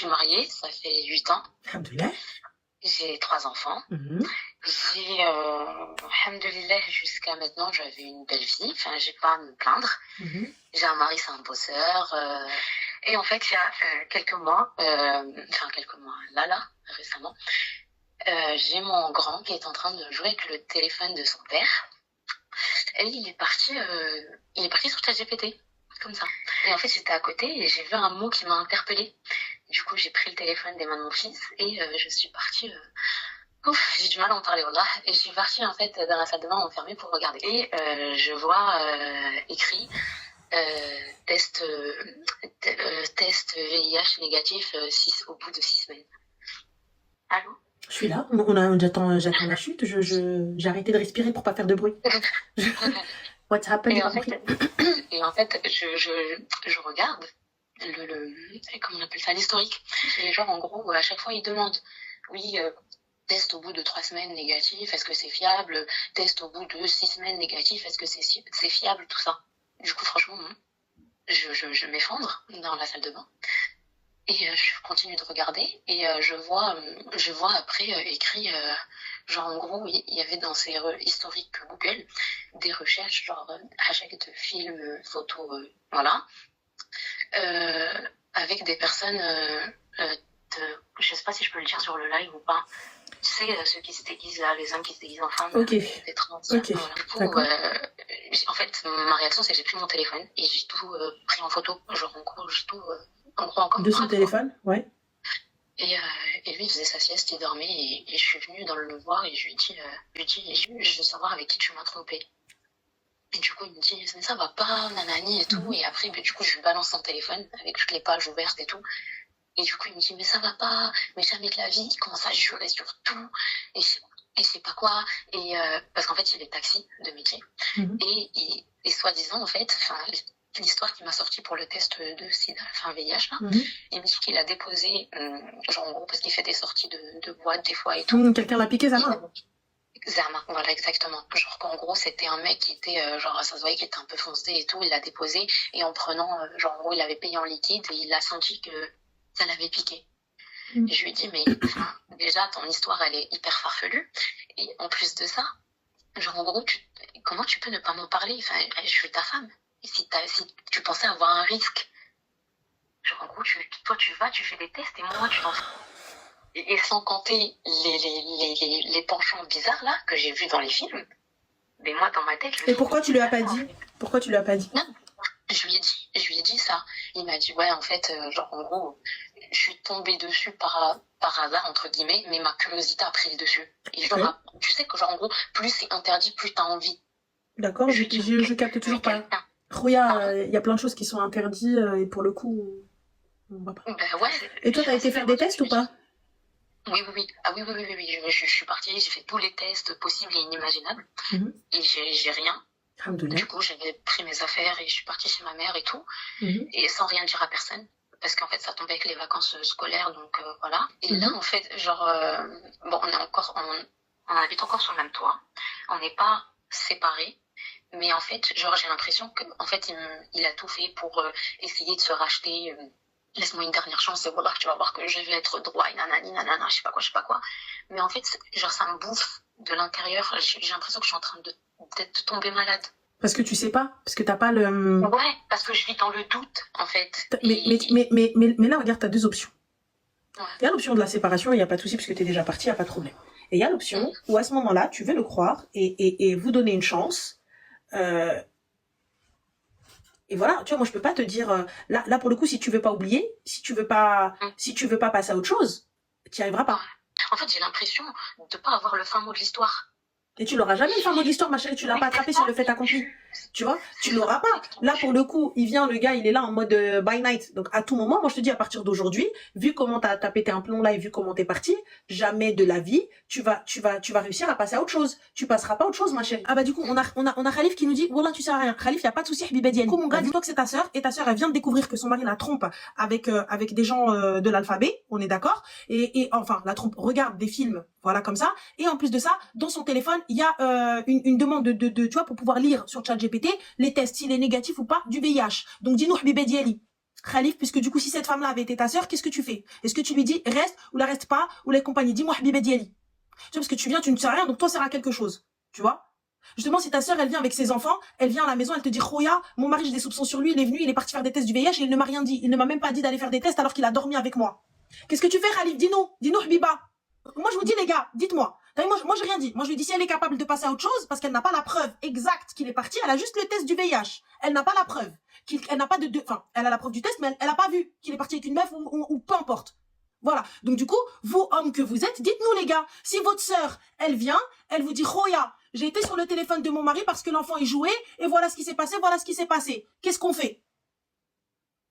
suis mariée, ça fait 8 ans. Alhamdoulilah. J'ai 3 enfants. J'ai, alhamdoulilah, jusqu'à maintenant, j'avais une belle vie. Enfin, j'ai pas à me plaindre. J'ai un mari, c'est un bosseur. Et en fait, il y a quelques mois, là, récemment, j'ai mon grand qui est en train de jouer avec le téléphone de son père. Et il est parti sur ChatGPT, comme ça. Et en fait, j'étais à côté et j'ai vu un mot qui m'a interpellée. Du coup, j'ai pris le téléphone des mains de mon fils et je suis partie... j'ai du mal à en parler, wallah. Et je suis partie, en fait, dans la salle de bain enfermée pour regarder. Et je vois écrit test VIH négatif au bout de 6 semaines. Allô? Je suis là, j'attends la chute, j'ai arrêté de respirer pour pas faire de bruit. What's happened? Et en fait, je regarde comment on appelle ça, l'historique. Et genre, en gros, à chaque fois, ils demandent, oui, test au bout de 3 semaines négatif, est-ce que c'est fiable? Test au bout de 6 semaines négatif, est-ce que c'est fiable, tout ça. Du coup, franchement, je m'effondre dans la salle de bain. Et je continue de regarder et je vois après écrit, genre en gros, il y avait dans ces historiques Google des recherches, genre hashtag de films, photos, voilà, avec des personnes, je sais pas si je peux le dire sur le live ou pas. Tu sais, ceux qui se déguisent là, les hommes qui se déguisent en femmes, des trans. Okay. Du coup, en fait, ma réaction, c'est que j'ai pris mon téléphone et j'ai tout pris en photo. Genre, en gros, j'ai tout, encore de son téléphone, ouais. Et lui, il faisait sa sieste, il dormait et je suis venue dans le voir et je lui dis, je veux savoir avec qui tu m'as trompé. Et du coup, il me dit, mais ça va pas, nanani et tout. Et après, du coup, je lui balance son téléphone avec toutes les pages ouvertes et tout. Et du coup, il me dit, mais ça va pas, mais jamais de la vie, il commence à jurer sur tout, et je sais pas quoi, et parce qu'en fait, il est taxi de métier, et soi-disant, en fait, l'histoire qui m'a sorti pour le test de SIDA, VIH, là, il me dit qu'il a déposé, genre en gros, parce qu'il fait des sorties de boîtes des fois et tout. Quelqu'un l'a piqué Zama. Zama, voilà, exactement. Genre qu'en gros, c'était un mec qui était, genre, ça se voyait qu'il était un peu foncé et tout, il l'a déposé, et en prenant, genre en gros, il avait payé en liquide, et il a senti que ça l'avait piqué. Et je lui ai dit, mais déjà, ton histoire, elle est hyper farfelue. Et en plus de ça, genre, en gros, comment tu peux ne pas m'en parler? Enfin, je suis ta femme. Et si tu pensais avoir un risque, genre, en gros, toi, tu vas, tu fais des tests, et moi, tu t'en fous. Et sans compter les penchants bizarres, là, que j'ai vus dans les films, mais moi, dans ma tête... Et pourquoi tu lui as pas dit? Pourquoi tu lui as pas dit? Non. Je lui ai dit ça. Il m'a dit, ouais, en fait, genre, en gros, je suis tombée dessus par hasard, entre guillemets, mais ma curiosité a pris le dessus. Et genre, tu sais que, genre, en gros, plus c'est interdit, plus t'as envie. D'accord, je capte toujours pas. Rouya, il y a plein de choses qui sont interdites, et pour le coup, on va pas. Ben ouais. Et toi, t'as été faire des tests ou pas? Oui. Ah oui. Je suis partie, j'ai fait tous les tests possibles et inimaginables. Et j'ai rien. Du coup, j'avais pris mes affaires et je suis partie chez ma mère et tout, et sans rien dire à personne, parce qu'en fait, ça tombait avec les vacances scolaires, donc voilà. Et là, en fait, genre, bon, on habite encore sur le même toit, on n'est pas séparés, mais en fait, genre, j'ai l'impression que, en fait, il a tout fait pour essayer de se racheter. Laisse-moi une dernière chance et voilà, tu vas voir que je vais être droit et nanani, nanana, je sais pas quoi. Mais en fait, genre, ça me bouffe de l'intérieur. J'ai l'impression que je suis en train de tomber malade. Parce que tu sais pas, parce que t'as pas le... Ouais, parce que je vis dans le doute, en fait. Mais là, regarde, t'as 2 options. Ouais. Il y a l'option de la séparation, il n'y a pas de souci, parce que t'es déjà parti, il n'y a pas de problème. Et il y a l'option où, à ce moment-là, tu veux le croire et vous donner une chance. Et voilà, tu vois, moi, je peux pas te dire... Là, pour le coup, si tu veux pas oublier, si tu veux pas passer à autre chose, tu n'y arriveras pas. En fait, j'ai l'impression de pas avoir le fin mot de l'histoire. Et tu l'auras jamais, le fin mot de l'histoire, ma chérie, tu l'as pas attrapé sur le fait accompli. Tu vois, tu l'auras pas. Là, pour le coup, le gars, il est là en mode by night. Donc, à tout moment, moi, je te dis, à partir d'aujourd'hui, vu comment t'as pété un plomb là et vu comment t'es parti, jamais de la vie, tu vas réussir à passer à autre chose. Tu passeras pas à autre chose, ma chérie. Ah bah, du coup, on a Khalif qui nous dit, voilà, tu sais rien. Khalif, y a pas de souci, Habiba Diani. Du coup, mon gars, dis-toi que c'est ta sœur, et ta sœur, elle vient de découvrir que son mari la trompe avec des gens de l'alphabet. On est d'accord? Et enfin, la trompe regarde des films, voilà, comme ça. Et en plus de ça, dans son téléphone, il y a une demande de tu vois, pour pouvoir lire sur ChatGPT les tests, s'il est négatif ou pas, du VIH. Donc, dis-nous, Habiba Diali, Khalif, puisque du coup, si cette femme-là avait été ta sœur, qu'est-ce que tu fais? Est-ce que tu lui dis, reste ou la reste pas, ou la compagnie? Dis-moi, Habiba Diali. Tu vois, parce que tu viens, tu ne sais rien, donc toi, ça sert à quelque chose. Tu vois? Justement, si ta sœur, elle vient avec ses enfants, elle vient à la maison, elle te dit, Khoya, mon mari, j'ai des soupçons sur lui, il est venu, il est parti faire des tests du VIH et il ne m'a rien dit. Il ne m'a même pas dit d'aller faire des tests alors qu'il a dormi avec moi. Qu'est-ce que tu fais, Khalif? Dis-nous, Habiba. Moi, je vous dis, les gars, dites-moi. Moi, j'ai rien dit. Moi, je lui dis, si elle est capable de passer à autre chose, parce qu'elle n'a pas la preuve exacte qu'il est parti, elle a juste le test du VIH. Elle n'a pas la preuve. Elle n'a pas enfin, elle a la preuve du test, mais elle n'a pas vu qu'il est parti avec une meuf ou peu importe. Voilà. Donc, du coup, vous, hommes que vous êtes, dites-nous, les gars, si votre sœur, elle vient, elle vous dit, Khoya, j'ai été sur le téléphone de mon mari parce que l'enfant est joué, et voilà ce qui s'est passé, voilà ce qui s'est passé. Qu'est-ce qu'on fait?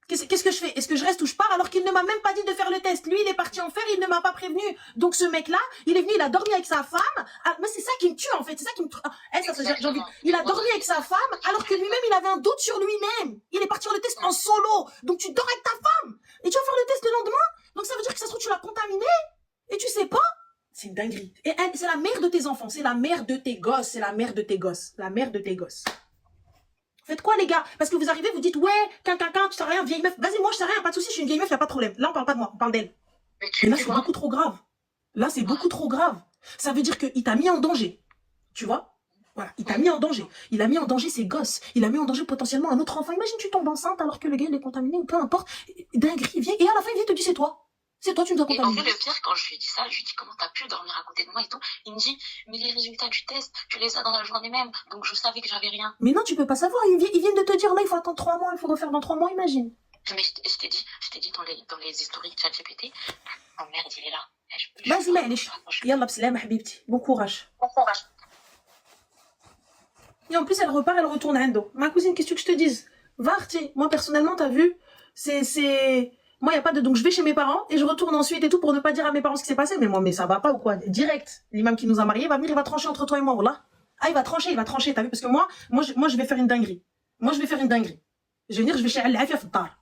Qu'est-ce que je fais? Est-ce que je reste ou je pars alors qu'il ne m'a même pas dit de faire le test? Lui, il est parti en faire, il ne m'a pas prévenu. Donc ce mec-là, il est venu, il a dormi avec sa femme. Ah, mais c'est ça qui me tue en fait, c'est ça qui me tue. Il a dormi avec sa femme alors que lui-même, il avait un doute sur lui-même. Il est parti faire le test en solo. Donc tu dors avec ta femme et tu vas faire le test le lendemain. Donc ça veut dire que ça se trouve, tu l'as contaminé et tu sais pas. C'est une dinguerie. Et elle, c'est la mère de tes enfants, c'est la mère de tes gosses, c'est la mère de tes gosses, la mère de tes gosses. Faites quoi, les gars? Parce que vous arrivez, vous dites, ouais, tu sais rien, vieille meuf. Vas-y, moi, je sais rien, pas de soucis, je suis une vieille meuf, y a pas de problème. Là, on parle pas de moi, on parle d'elle. Et là, c'est beaucoup trop grave. Là, c'est beaucoup trop grave. Ça veut dire qu'il t'a mis en danger. Tu vois? Voilà, il t'a mis en danger. Il a mis en danger ses gosses. Il a mis en danger potentiellement un autre enfant. Imagine, tu tombes enceinte alors que le gars, il est contaminé ou peu importe. Dinguerie, il vient, et à la fin, il vient te dire, c'est toi. C'est toi, tu nous as contaminé. Et en fait, le pire, quand je lui ai dit ça, je lui ai dit, comment t'as pu dormir à côté de moi et tout. Il me dit, mais les résultats du test, tu les as dans la journée même. Donc, je savais que j'avais rien. Mais non, tu peux pas savoir. Ils viennent de te dire, là, il faut attendre 3 mois, il faut refaire dans 3 mois, imagine. Mais je t'ai dit dans les historiques ChatGPT, oh merde, il est là. Vas-y, معليش. Yallah, b'slama, habibti. Bon courage. Bon courage. Et en plus, elle repart, elle retourne à Endo. Ma cousine, qu'est-ce que je te dise? Va, Arti. Moi, personnellement, t'as vu, moi, y a pas de... Donc, je vais chez mes parents et je retourne ensuite et tout pour ne pas dire à mes parents ce qui s'est passé. Mais moi, mais ça va pas ou quoi? Direct. L'imam qui nous a mariés va venir, il va trancher entre toi et moi, voilà. Ah, il va trancher, t'as vu? Parce que moi, je vais faire une dinguerie. Je vais venir, je vais chez Al-Afia Fittar.